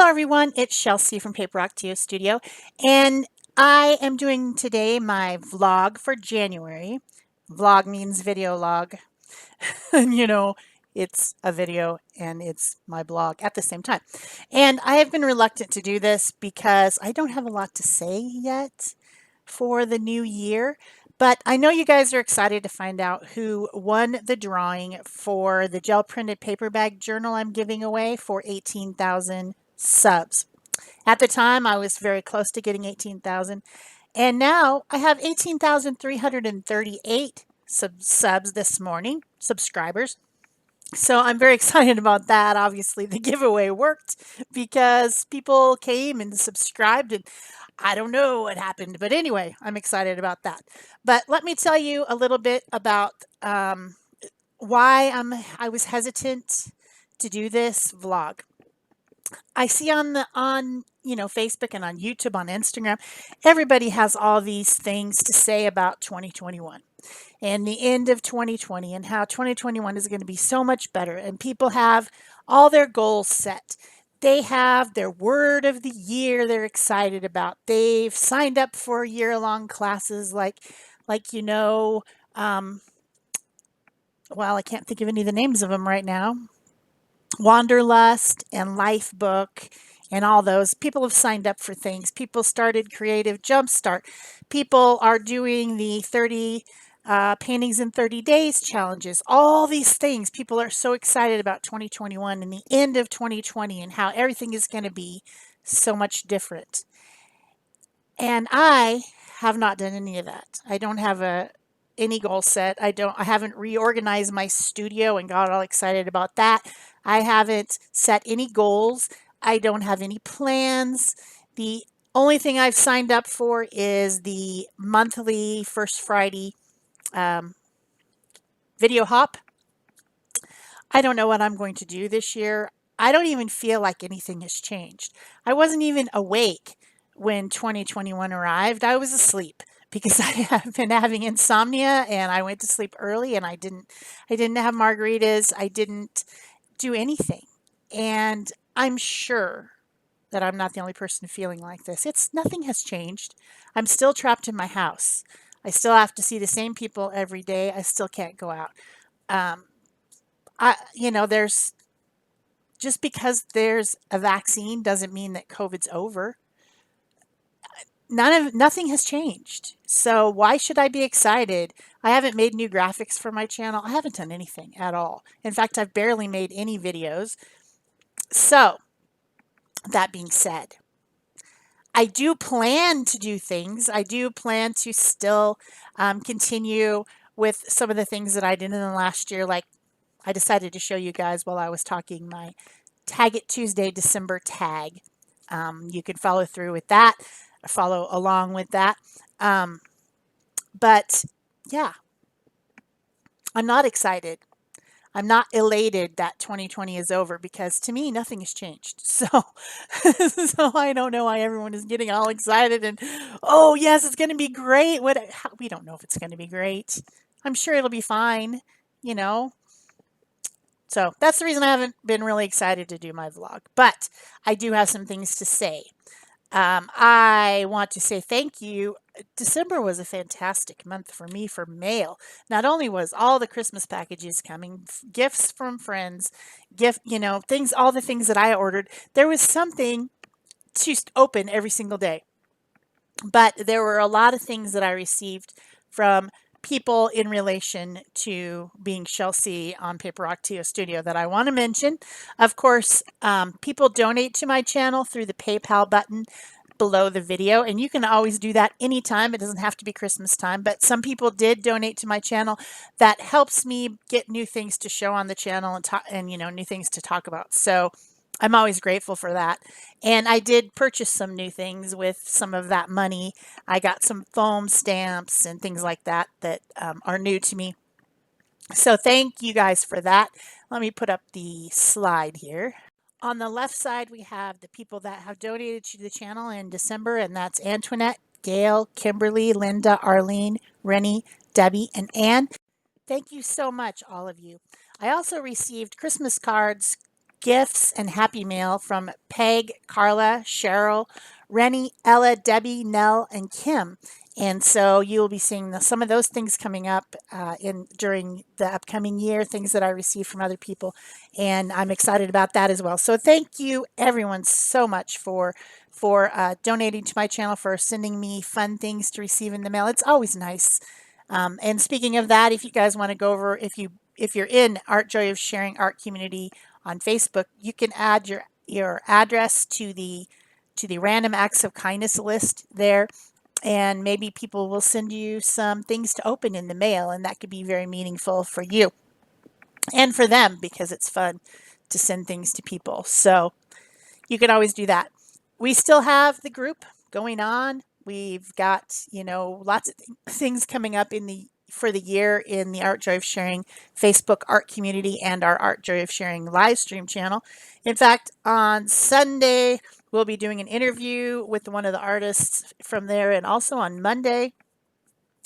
Hello everyone, it's Shel C from PaperOcotilloStudio, and I am doing today my vlog for January. Vlog means video log, and it's a video and it's my blog at the same time. And I have been reluctant to do this because I don't have a lot to say yet for the new year. But I know you guys are excited to find out who won the drawing for the gel printed paper bag journal I'm giving away for 18,000 subs. At the time, I was very close to getting 18,000, and now I have 18,338 subs this morning, subscribers. So I'm very excited about that. Obviously, the giveaway worked because people came and subscribed, and I don't know what happened, but anyway, I'm excited about that. But let me tell you a little bit about why I was hesitant to do this vlog. I see on Facebook and on YouTube, on Instagram, everybody has all these things to say about 2021 and the end of 2020 and how 2021 is going to be so much better, and people have all their goals set. They have their word of the year they're excited about. They've signed up for year-long classes um, well, I can't think of any of the names of them right now. Wanderlust and Lifebook and all those. People have signed up for things. People started Creative Jumpstart. People are doing the 30 paintings in 30 days challenges. All these things. People are so excited about 2021 and the end of 2020 and how everything is going to be so much different. And I have not done any of that. I don't have any goal set. I haven't reorganized my studio and got all excited about that. I haven't set any goals. I don't have any plans. The only thing I've signed up for is the monthly first Friday video hop. I don't know what I'm going to do this year. I don't even feel like anything has changed. I wasn't even awake when 2021 arrived. I was asleep because I have been having insomnia, and I went to sleep early, and I didn't have margaritas. I didn't do anything. And I'm sure that I'm not the only person feeling like this. Nothing has changed. I'm still trapped in my house. I still have to see the same people every day. I still can't go out. Um, there's just because there's a vaccine doesn't mean that COVID's over. Nothing has changed. So why should I be excited? I haven't made new graphics for my channel. I haven't done anything at all. In fact, I've barely made any videos. So that being said, I do plan to do things. I do plan to still continue with some of the things that I did in the last year. Like, I decided to show you guys while I was talking my Tag It Tuesday December tag. You can follow through with that, follow along with that. But yeah, I'm not excited. I'm not elated that 2020 is over because to me, nothing has changed. So, so I don't know why everyone is getting all excited and, oh yes, it's going to be great. We don't know if it's going to be great. I'm sure it'll be fine, you know. So that's the reason I haven't been really excited to do my vlog, but I do have some things to say. I want to say thank you. December was a fantastic month for me for mail. Not only was all the Christmas packages coming, gifts from friends, things, all the things that I ordered, there was something to open every single day. But there were a lot of things that I received from people in relation to being Shel C on PaperOcotilloStudio that I want to mention. Of course, people donate to my channel through the PayPal button below the video, and you can always do that anytime. It doesn't have to be Christmas time, but some people did donate to my channel. That helps me get new things to show on the channel and new things to talk about. So I'm always grateful for that. And I did purchase some new things with some of that money. I got some foam stamps and things like that that are new to me. So thank you guys for that. Let me put up the slide here. On the left side, we have the people that have donated to the channel in December, and that's Antoinette, Gail, Kimberly, Linda, Arlene, Rennie, Debbie, and Ann. Thank you so much, all of you. I also received Christmas cards gifts and happy mail from Peg, Carla, Cheryl, Rennie, Ella, Debbie, Nell, and Kim. And so you will be seeing some of those things coming up in during the upcoming year, things that I received from other people, and I'm excited about that as well. So thank you everyone so much for donating to my channel, for sending me fun things to receive in the mail. It's always nice. And speaking of that, if you guys want to go over, if you're in Art Joy of Sharing Art Community on Facebook, you can add your address to the random acts of kindness list there, and maybe people will send you some things to open in the mail, and that could be very meaningful for you and for them because it's fun to send things to people. So you can always do that. We still have the group going on. We've got, lots of things coming up for the year in the Art Joy of Sharing Facebook art community and our Art Joy of Sharing live stream channel. In fact, on Sunday, we'll be doing an interview with one of the artists from there, and also on Monday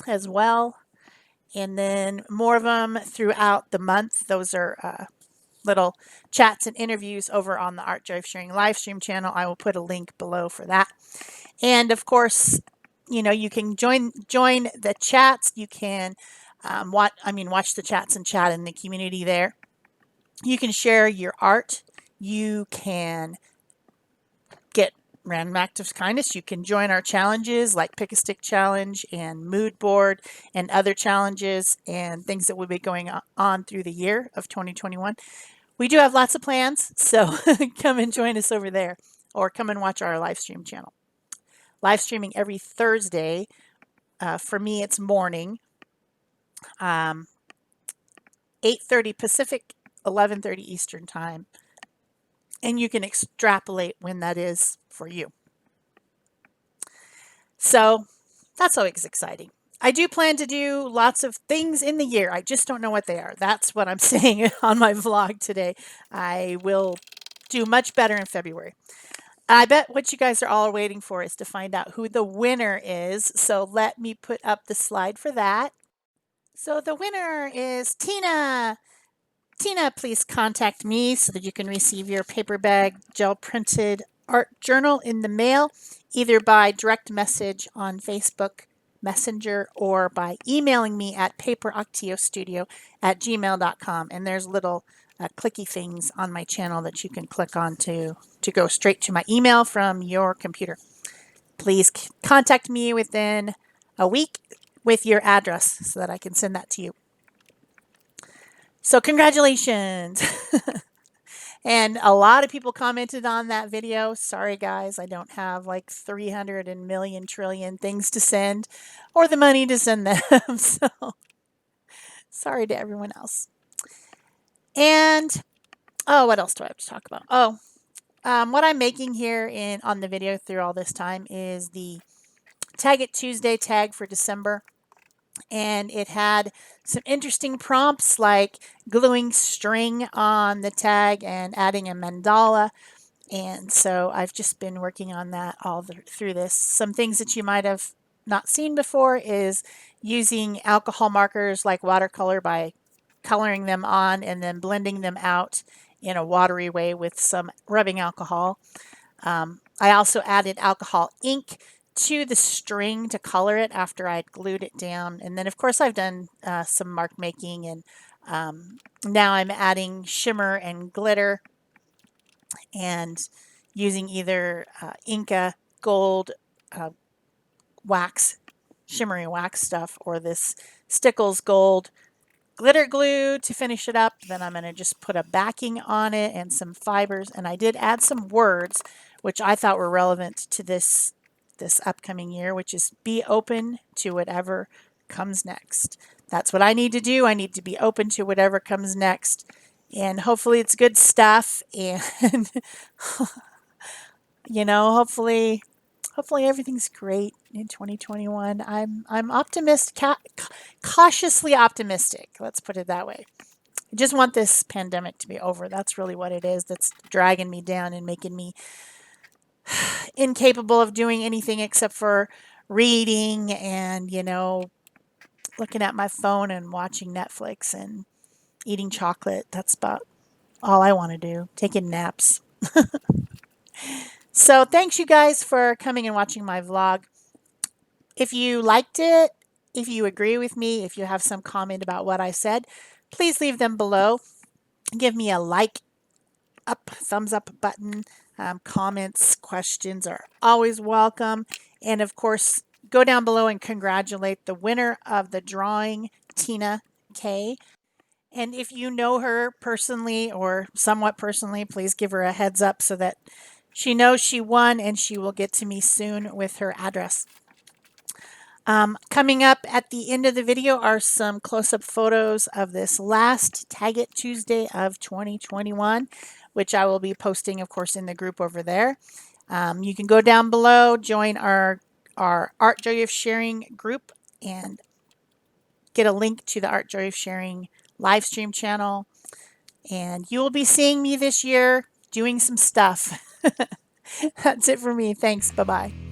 as well. And then more of them throughout the month. Those are little chats and interviews over on the Art Joy of Sharing live stream channel. I will put a link below for that. And of course, you can join the chats. You can watch the chats and chat in the community there. You can share your art. You can get random acts of kindness. You can join our challenges like Pick a Stick Challenge and Mood Board and other challenges and things that will be going on through the year of 2021. We do have lots of plans, so come and join us over there, or come and watch our live stream channel. Live streaming every Thursday. For me, it's morning, 8:30 Pacific, 11:30 Eastern Time, and you can extrapolate when that is for you. So that's always exciting. I do plan to do lots of things in the year. I just don't know what they are. That's what I'm saying on my vlog today. I will do much better in February. I bet what you guys are all waiting for is to find out who the winner is. So let me put up the slide for that. So the winner is Tina. Tina, please contact me so that you can receive your paper bag gel printed art journal in the mail, either by direct message on Facebook Messenger or by emailing me at PaperOcotilloStudio@gmail.com. And there's little clicky things on my channel that you can click on to go straight to my email from your computer. Please contact me within a week with your address so that I can send that to you. So congratulations. And a lot of people commented on that video. Sorry guys, I don't have like 300 and million trillion things to send or the money to send them. So sorry to everyone else. And what else do I have to talk about? What I'm making here on the video through all this time is the Tag It Tuesday tag for December. And it had some interesting prompts like gluing string on the tag and adding a mandala. And so I've just been working on that through this. Some things that you might have not seen before is using alcohol markers like watercolor by coloring them on and then blending them out in a watery way with some rubbing alcohol. I also added alcohol ink to the string to color it after I'd glued it down. And then, of course, I've done some mark making, and now I'm adding shimmer and glitter and using either Inca gold wax, shimmery wax stuff, or this Stickles gold glitter glue to finish it up. Then I'm going to just put a backing on it and some fibers. And I did add some words, which I thought were relevant to this upcoming year, which is be open to whatever comes next. That's what I need to do. I need to be open to whatever comes next. And hopefully it's good stuff. And, hopefully everything's great in 2021. I'm cautiously optimistic. Let's put it that way. I just want this pandemic to be over. That's really what it is. That's dragging me down and making me incapable of doing anything except for reading and, looking at my phone and watching Netflix and eating chocolate. That's about all I want to do, taking naps. So thanks you guys for coming and watching my vlog. If you liked it, if you agree with me, if you have some comment about what I said, please leave them below. Give me a like up, thumbs up button. Comments, questions are always welcome. And of course, go down below and congratulate the winner of the drawing, Tina K. And if you know her personally or somewhat personally, please give her a heads up so that she knows she won and she will get to me soon with her address. Coming up at the end of the video are some close-up photos of this last Tag It Tuesday of 2021, which I will be posting, of course, in the group over there. You can go down below, join our Art Joy of Sharing group, and get a link to the Art Joy of Sharing live stream channel. And you will be seeing me this year doing some stuff. That's it for me. Thanks. Bye-bye.